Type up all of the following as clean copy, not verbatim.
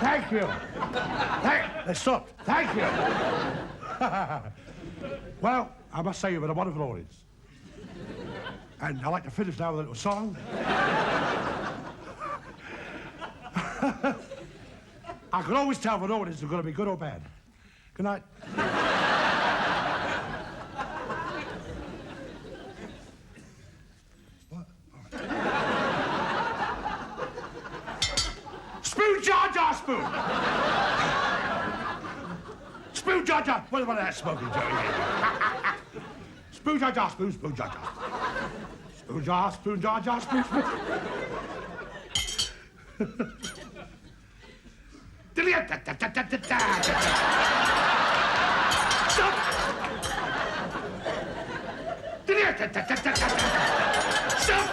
Thank you. They stopped. Thank you. Well, I must say you've been a wonderful audience. And I'd like to finish now with a little song. I can always tell if an audience is going to be good or bad. Good night. What? Spoon, Jar Jar, spoon. Spoon, Jar Jar. What about that smoking joke? Spoon, Jar Jar, spoon, spoon, Jar Jar. Spoon, Jar, spoon, Jar Jar, spoon, spoon. Stop! Stop!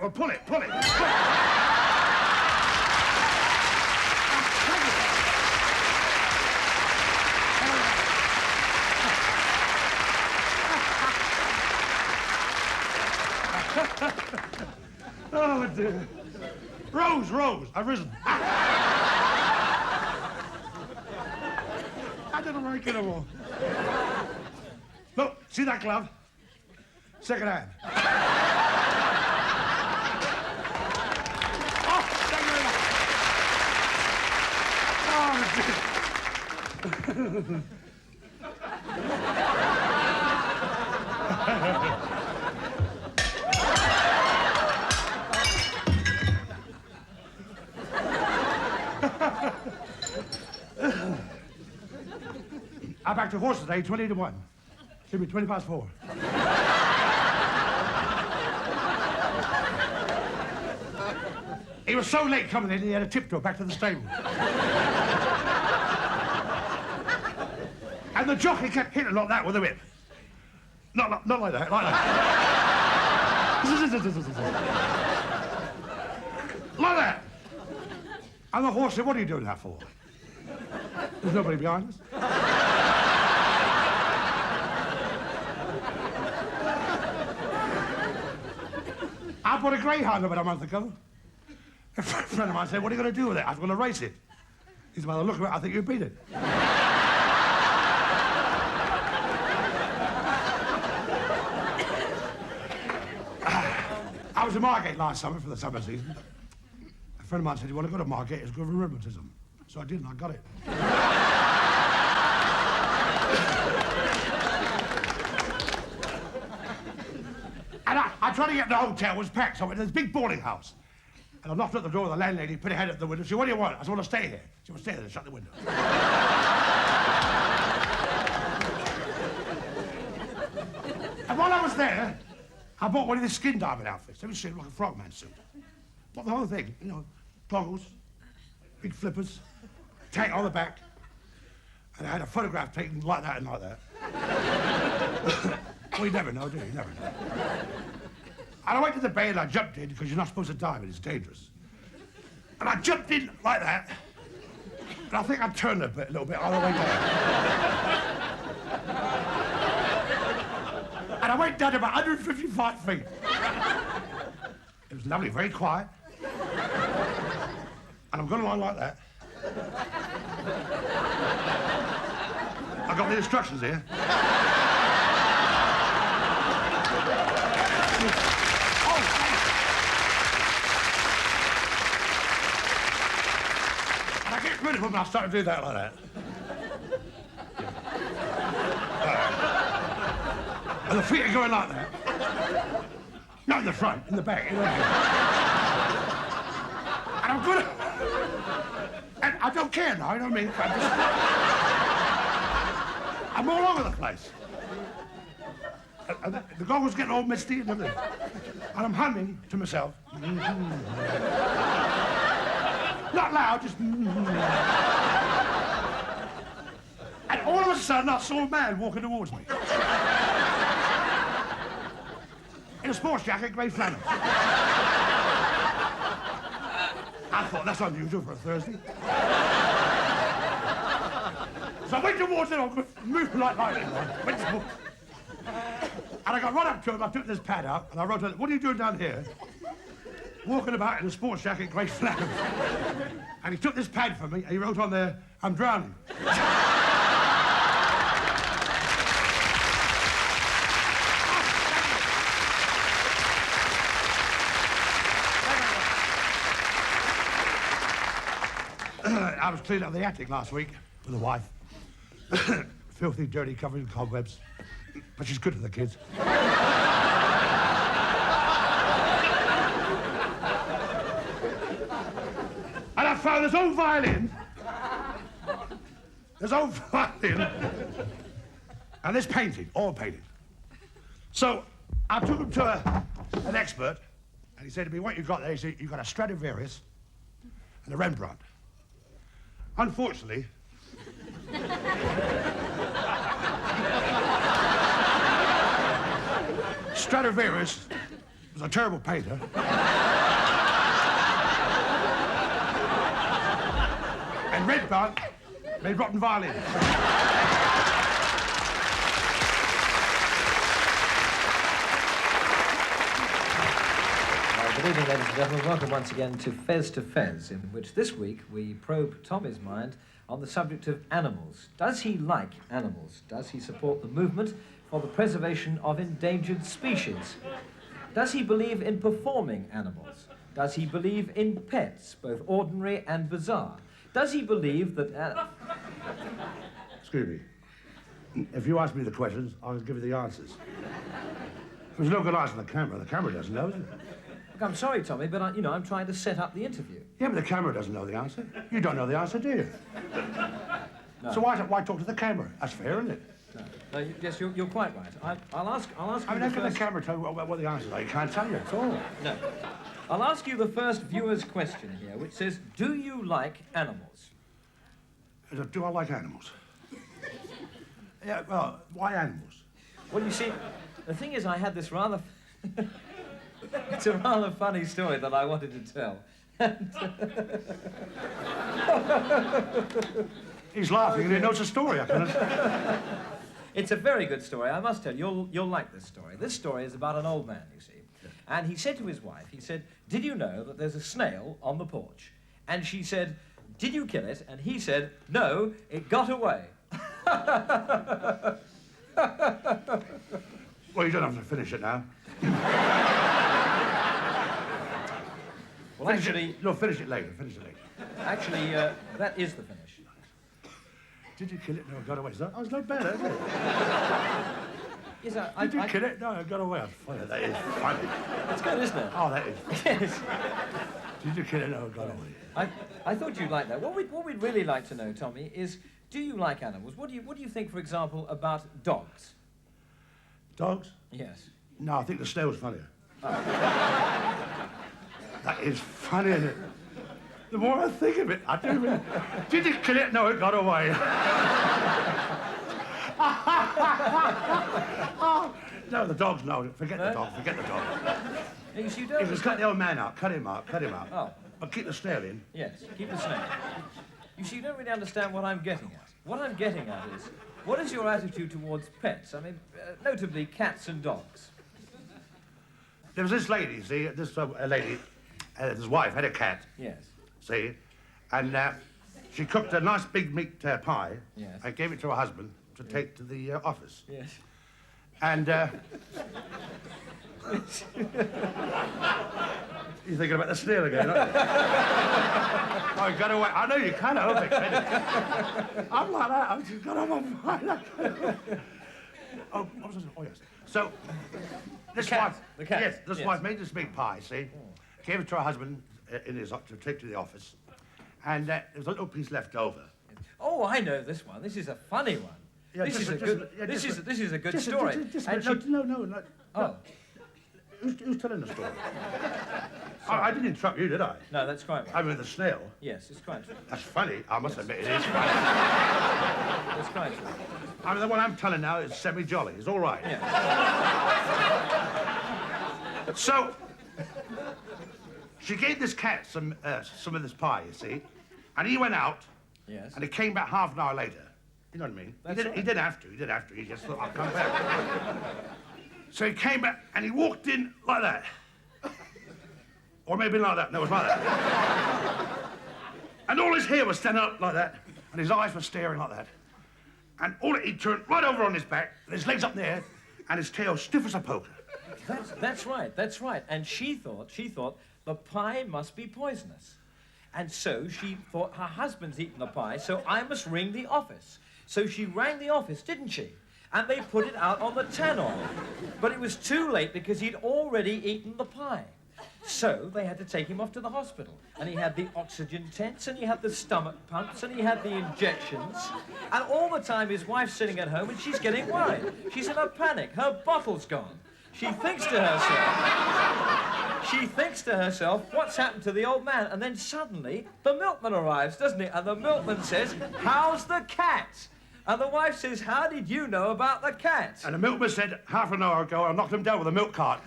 Well, pull it, pull it. Oh, dear. Rose, Rose, I've risen. I don't know where I get them all. Look, see that glove? Second hand. Oh, thank you very much. Oh, I backed a horse today, 20 to 1. Should be 20 past 4. He was so late coming in, he had a tiptoe back to the stable. And the jockey kept hitting like that with the whip. Not like that, like that. Like that. And the horse said, what are you doing that for? There's nobody behind us. I bought a greyhound about a month ago. A friend of mine said, what are you going to do with it? I was going to race it. He said, well, look at it, I think you beat it. I was in Margate last summer for the summer season. A friend of mine said, you want to go to Margate? It's good for rheumatism. So I did, and I got it. And I tried to get to the hotel, it was packed, so I went to this big boarding house. And I knocked at the door, the landlady put her head up the window. She said, what do you want? I said, I want to stay here. She said, stay there, shut the window. And while I was there, I bought one of the skin diving outfits. Let me see, like a frogman suit. Bought the whole thing, you know, goggles, big flippers, tank on the back. And I had a photograph taken like that and like that. Well, you never know, do you? You never know. And I went to the bay and I jumped in because you're not supposed to dive, it's dangerous. And I jumped in like that. And I think I turned a little bit all the way down. And I went down to about 155 feet. It was lovely, very quiet. And I'm going along like that. I got the instructions here. And I get rid of them and I start to do that like that. And the feet are going like that. Not in the front, in the back. And I'm good. And I don't care now, you know what I mean? I'm all over the place. And the goggles getting all misty and everything. And I'm humming to myself. Not loud, just... And all of a sudden, I saw a man walking towards me. In a sports jacket, grey flannel. I thought, that's unusual for a Thursday. So I went towards him, I was moving like lightning. And I got right up to him, I took this pad out, and I wrote on it, what are you doing down here? walking about in a sports jacket, grey flannels. And he took this pad from me and he wrote on there, "I'm drowning." I was cleaning up the attic last week with the wife. Filthy, dirty, covered in cobwebs. But she's good to the kids. And I found this old violin. This old violin. And this painting, all painted. So I took him to an expert, and he said to me, "What you got there?" He said, "You've got a Stradivarius and a Rembrandt." Unfortunately, Stradivarius was a terrible painter. And Rembrandt made rotten violins. Good evening, ladies and gentlemen. Welcome once again to Fez, in which this week we probe Tommy's mind on the subject of animals. Does he like animals? Does he support the movement for the preservation of endangered species? Does he believe in performing animals? Does he believe in pets, both ordinary and bizarre? Does he believe that... Excuse me. If you ask me the questions, I'll give you the answers. There's no good answer on the camera. The camera doesn't know, is it? Look, I'm sorry, Tommy, but I'm trying to set up the interview. Yeah, but the camera doesn't know the answer. You don't know the answer, do you? No. So why talk to the camera? That's fair, isn't it? No, yes, you're quite right. I'll ask you. I mean, how can the camera tell you what the answers are? You can't tell you at all. No. I'll ask you the first viewer's question here, which says, do you like animals? Do I like animals? Yeah, well, why animals? Well, you see, the thing is, I had this rather... It's a rather funny story that I wanted to tell. He's laughing and he knows the story. It's a very good story, I must tell you. You'll like this story. This story is about an old man, you see. And he said to his wife, he said, "Did you know that there's a snail on the porch?" And she said, "Did you kill it?" And he said, "No, it got away." Well, you don't have to finish it now. Well, actually... No, finish it later, finish it later. Actually, that is the finish. Did you kill it? No, it got away. That was no better, is it? Yes, Did you kill it? No, it got away. That's funny. That is funny. It's good, isn't it? Oh, that is. Yes. Did you kill it? No, it got away. I thought you'd like that. What we'd really like to know, Tommy, is do you like animals? What do you think, for example, about dogs? Dogs? Yes. No, I think the snail's funnier. Oh. That is funny, isn't it? The more I think of it, I do really... Did you kill it? No, it got away. Oh, no, the dogs, no. Forget the dog, forget the dog. Yes, you don't. Just cut the old man out, cut him out. Oh. But keep the snail in. Yes, keep the snail. You see, you don't really understand what I'm getting at. What I'm getting at is, what is your attitude towards pets? I mean, notably cats and dogs. There was this lady, see, this lady, his wife had a cat. Yes. See, and she cooked a nice big meat pie. Yes. And gave it to her husband to take to the office. Yes. And you're thinking about the snail again, aren't you? Oh, you got away. I know you can't help it. I'm like that. I've just got on my mind. Oh, what was I saying? Oh, yes. So, this wife... The cat. Yes, this wife made this big pie, see? Gave it to her husband to take to the office. And there was a little piece left over. Oh, I know this one. This is a funny one. Yeah, this is a good story. No. Oh. Who's telling the story? I didn't interrupt you, did I? No, that's quite right. I mean, the snail. Yes, it's quite true. That's funny. I must admit, it is funny. That's quite true. I mean, the one I'm telling now is semi-jolly. It's all right. Yeah. So, she gave this cat some of this pie, you see, and he went out. Yes. And he came back half an hour later. You know what I mean? He didn't have to. He just thought, I'll come back. So he came back and he walked in like that. Or maybe like that. No, it was like that. And all his hair was standing up like that, and his eyes were staring like that. And he turned right over on his back, and his legs up in the air, and his tail stiff as a poker. That's right. And she thought the pie must be poisonous. And so she thought her husband's eaten the pie, so I must ring the office. So she rang the office, didn't she? And they put it out on the tannoy. But it was too late because he'd already eaten the pie. So they had to take him off to the hospital. And he had the oxygen tents, and he had the stomach pumps, and he had the injections. And all the time his wife's sitting at home and she's getting worried. She's in a panic. Her bottle's gone. She thinks to herself, what's happened to the old man? And then suddenly the milkman arrives, doesn't he? And the milkman says, how's the cat? And the wife says, how did you know about the cat? And the milkman said, half an hour ago, I knocked him down with a milk cart.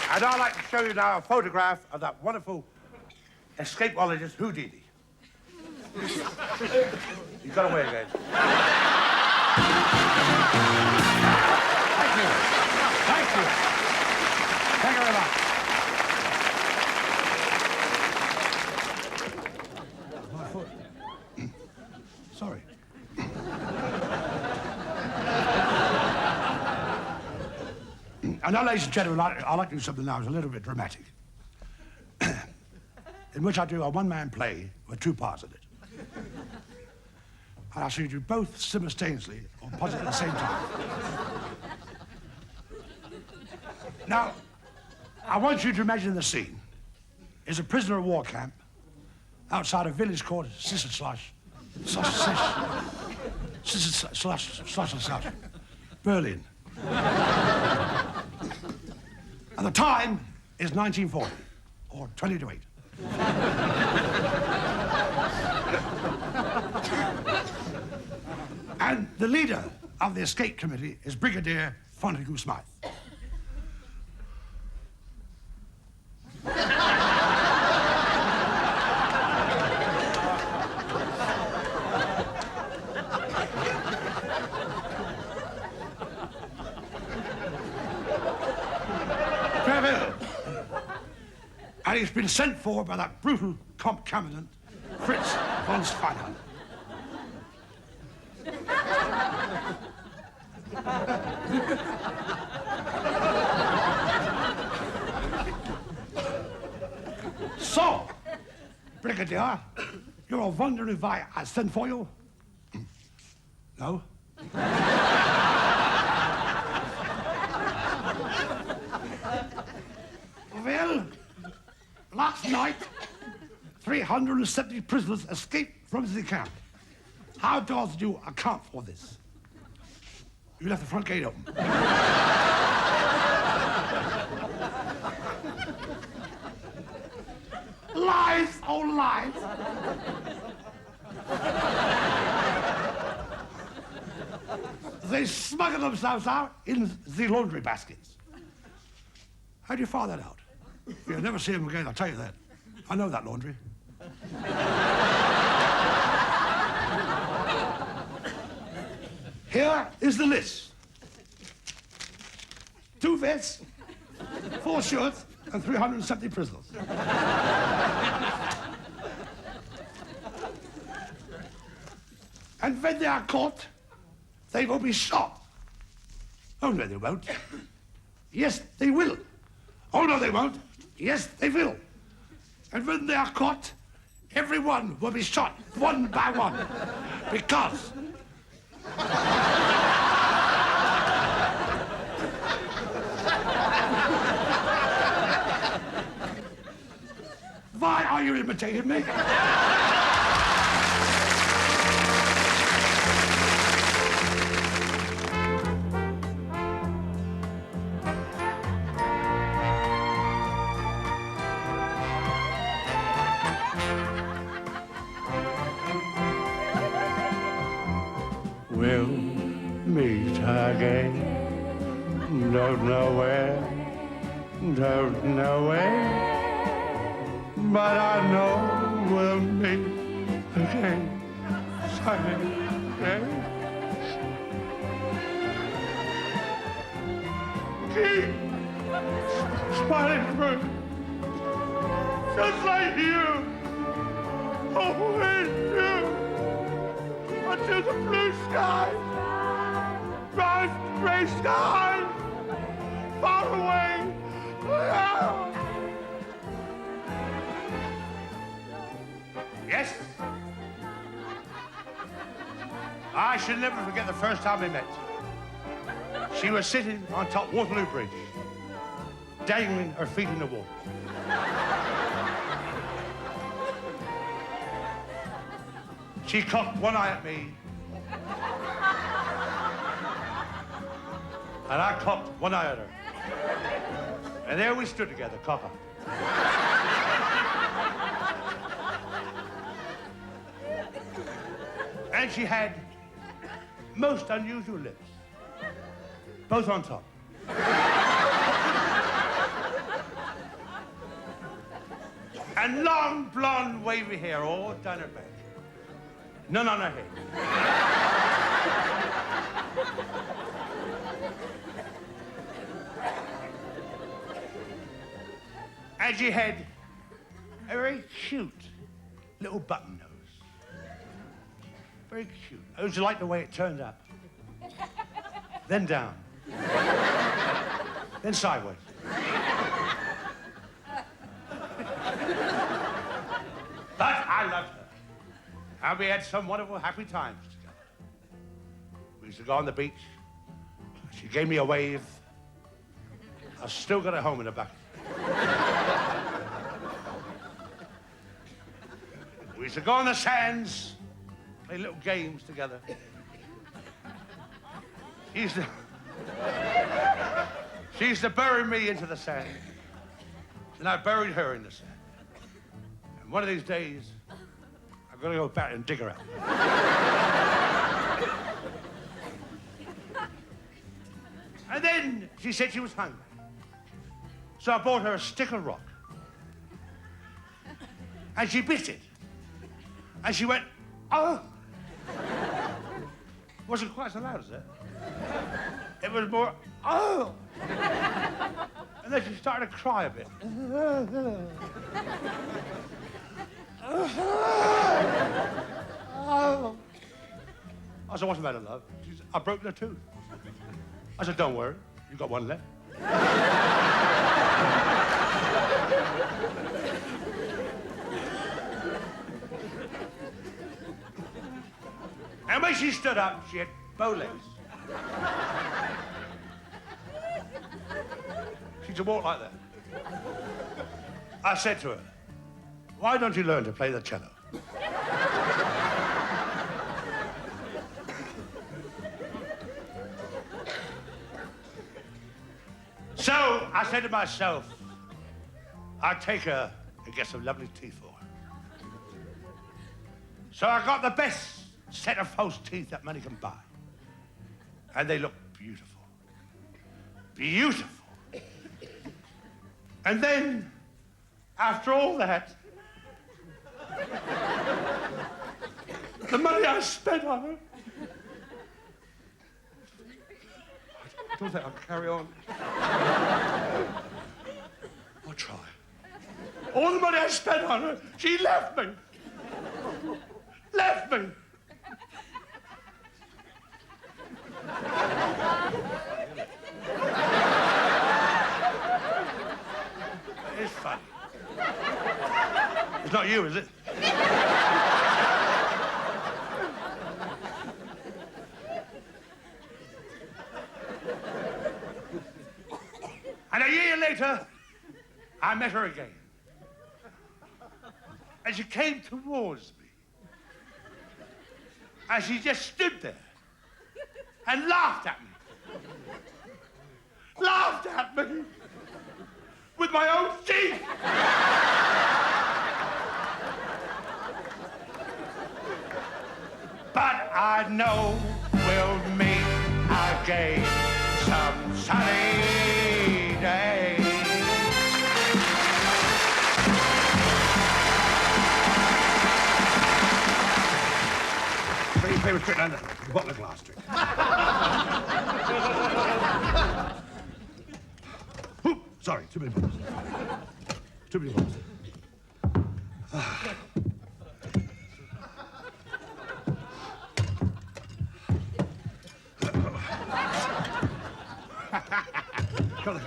And I'd like to show you now a photograph of that wonderful escapologist Houdini. He's got away again. Thank you. Thank you. Thank you very much. My foot. Sorry. And now, ladies and gentlemen, I'd like to do something now that's a little bit dramatic. In which I do a one-man play with two parts in it. And I shall do both simultaneously or possibly at the same time. Now, I want you to imagine the scene. It's a prisoner of war camp outside a village called Berlin. And the time is 1940, or 20 to 8. And the leader of the escape committee is Brigadier Fontague Smythe. And he's been sent for by that brutal comp commandant, Fritz von Steiner. So, Brigadier, you're wondering why I sent for you? No? Well, last night, 370 prisoners escaped from the camp. How does you account for this? You left the front gate open. Lies, oh lies. They smuggled themselves out in the laundry baskets. How do you find that out? You'll never see them again, I'll tell you that. I know that laundry. Here is the list. 2 vests, 4 shirts, and 370 prisoners. And when they are caught, they will be shot. Oh, no, they won't. Yes, they will. Oh, no, they won't. Yes, they will. And when they are caught, everyone will be shot one by one. Because... Why are you imitating me? We'll meet again. Don't know where, don't know where. But I know we'll meet again someday. Keep smiling through, just like you always do, until the blue sky, bright gray sky, far away. Yes? I shall never forget the first time we met. She was sitting on top Waterloo Bridge, dangling her feet in the water. She cocked one eye at me, and I cocked one eye at her. And there we stood together, cock-up. And she had most unusual lips, both on top. And long, blonde, wavy hair all down her back. None on her head. And she had a very cute little button nose. Very cute. I used to like the way it turned up. Then down. Then sideways. But I loved her. And we had some wonderful, happy times together. We used to go on the beach. She gave me a wave. I still got her home in a bucket. We used to go on the sands, play little games together. She used to bury me into the sand, and I buried her in the sand. And one of these days, I'm gonna go back and dig her out. And then she said she was hungry. So I bought her a stick of rock. And she bit it. And she went, oh. Wasn't quite so loud as that. It was more, oh. And then she started to cry a bit. Oh. I said, what's the matter, love? She said, I broke her tooth. I said, don't worry, you've got one left. And when she stood up, she had bow legs. She used to walk like that. I said to her, why don't you learn to play the cello? So I said to myself, I'd take her and get some lovely teeth for her. So I got the best set of false teeth that money can buy. And they look beautiful. Beautiful. And then, after all that, the money I spent on her, I don't think I'll carry on. money I spent on her, she left me. Left me. It's funny. It's not you, is it? And a year later, I met her again. And she came towards me. And she just stood there and laughed at me. Laughed at me with my own teeth. But I know we'll meet again some sunny day. Very famous trick down the bottle of glass trick. Ooh, sorry, too many bottles. Too many bottles. Come on.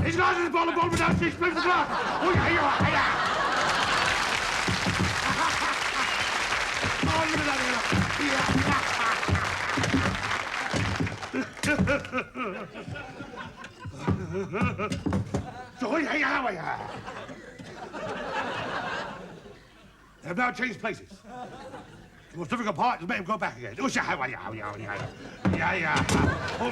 These guys in the bottle without six plates of glass. Oh, yeah, yeah. Oh, look at that. So, yeah. They have now changed places. The most difficult part is make him go back again. Oh, yeah. Oh,